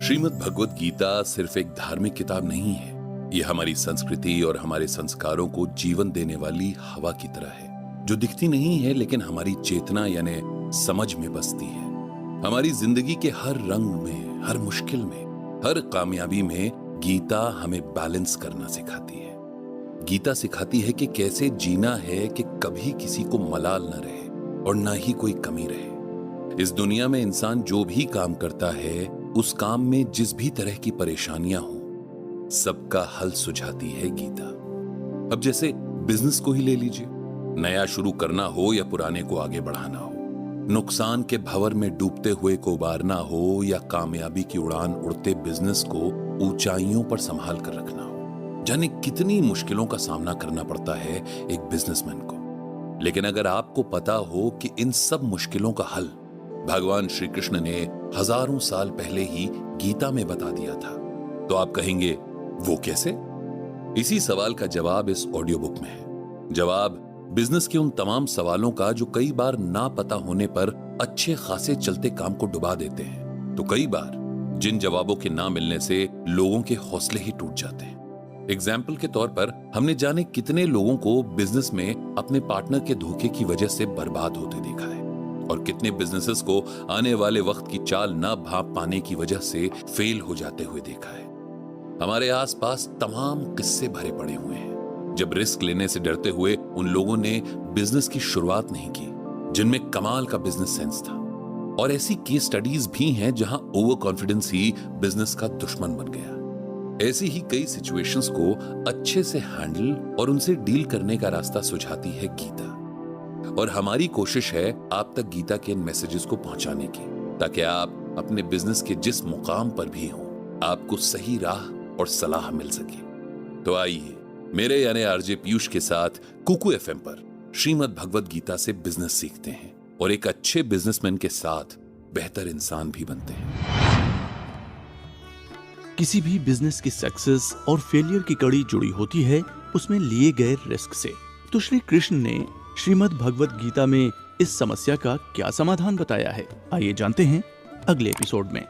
श्रीमद् भगवत गीता सिर्फ एक धार्मिक किताब नहीं है। ये हमारी संस्कृति और हमारे संस्कारों को जीवन देने वाली हवा की तरह है, जो दिखती नहीं है लेकिन हमारी चेतना यानी समझ में बसती है। हमारी जिंदगी के हर रंग में, हर मुश्किल में, हर कामयाबी में गीता हमें बैलेंस करना सिखाती है। गीता सिखाती है कि कैसे जीना है कि कभी किसी को मलाल न रहे और ना ही कोई कमी रहे। इस दुनिया में इंसान जो भी काम करता है, उस काम में जिस भी तरह की परेशानियां हो, सबका हल सुझाती है गीता। अब जैसे बिजनेस को ही ले लीजिए, नया शुरू करना हो या पुराने को आगे बढ़ाना हो, नुकसान के भंवर में डूबते हुए को उबारना हो या कामयाबी की उड़ान उड़ते बिजनेस को ऊंचाइयों पर संभाल कर रखना हो, जाने कितनी मुश्किलों का सामना करना पड़ता है एक बिजनेसमैन को। लेकिन अगर आपको पता हो कि इन सब मुश्किलों का हल भगवान श्री कृष्ण ने हजारों साल पहले ही गीता में बता दिया था, तो आप कहेंगे वो कैसे? इसी सवाल का जवाब इस ऑडियो बुक में है। जवाब बिजनेस के उन तमाम सवालों का जो कई बार ना पता होने पर अच्छे खासे चलते काम को डुबा देते हैं, तो कई बार जिन जवाबों के ना मिलने से लोगों के हौसले ही टूट जाते हैं। एग्जाम्पल के तौर पर हमने जाने कितने लोगों को बिजनेस में अपने पार्टनर के धोखे की वजह से बर्बाद होते देखा है, और कितने बिजनेसेस को आने वाले वक्त की चाल ना भांप पाने की वजह से फेल हो जाते हुए देखा है। हमारे आसपास तमाम किस्से भरे पड़े हुए हैं जब रिस्क लेने से डरते हुए उन लोगों ने बिजनेस की शुरुआत नहीं की जिनमें कमाल का बिजनेस सेंस था। और ऐसी केस स्टडीज भी हैं जहां ओवर कॉन्फिडेंस ही बिजनेस का दुश्मन बन गया। ऐसी ही कई सिचुएशंस को अच्छे से हैंडल और उनसे डील करने का रास्ता सुझाती है गीता। और हमारी कोशिश है आप तक गीता के इन मैसेजेस को पहुंचाने की, ताकि आप अपने बिजनेस के जिस मुकाम पर भी हों, आपको सही राह और सलाह मिल सके। तो आइए मेरे यानी आरजे पीयूष के साथ कुकू एफएम पर श्रीमद् भगवत गीता से बिजनेस सीखते हैं और एक अच्छे बिजनेसमैन के साथ बेहतर इंसान भी बनते हैं। किसी भी बिजनेस की सक्सेस और फेलियर की कड़ी जुड़ी होती है उसमें लिए गए रिस्क से। तो श्री कृष्ण ने श्रीमद् भगवत गीता में इस समस्या का क्या समाधान बताया है, आइए जानते हैं अगले एपिसोड में।